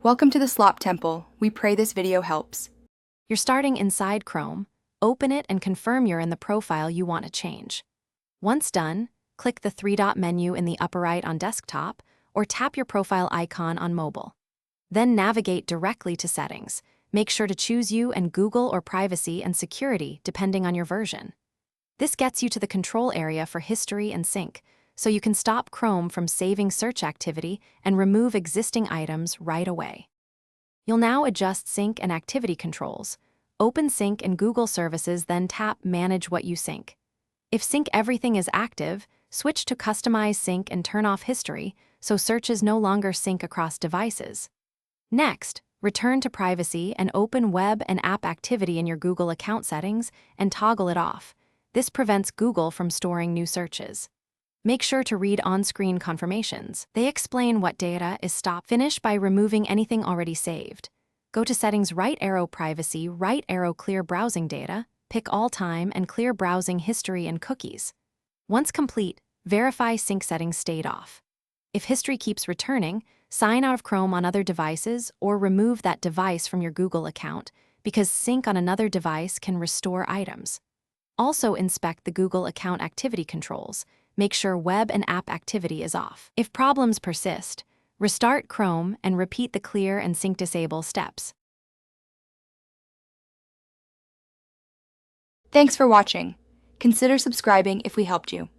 Welcome to the Slop Temple. We pray this video helps. You're starting inside Chrome. Open it and confirm you're in the profile you want to change. Once done, click the three-dot menu in the upper right on desktop or tap your profile icon on mobile. Then navigate directly to Settings. Make sure to choose You and Google or Privacy and Security depending on your version. This gets you to the control area for history and sync, so you can stop Chrome from saving search activity and remove existing items right away. You'll now adjust sync and activity controls. Open Sync in Google Services, then tap Manage what you sync. If Sync Everything is active, switch to Customize Sync and turn off History so searches no longer sync across devices. Next, return to Privacy and open Web and App Activity in your Google account settings and toggle it off. This prevents Google from storing new searches. Make sure to read on-screen confirmations. They explain what data is stopped. Finish by removing anything already saved. Go to Settings, right arrow Privacy, right arrow Clear Browsing Data, pick All Time and clear browsing history and cookies. Once complete, verify sync settings stayed off. If history keeps returning, sign out of Chrome on other devices or remove that device from your Google account because sync on another device can restore items. Also inspect the Google account activity controls. Make sure Web and App Activity is off. If problems persist, restart Chrome and repeat the clear and sync disable steps. Thanks for watching. Consider subscribing if we helped you.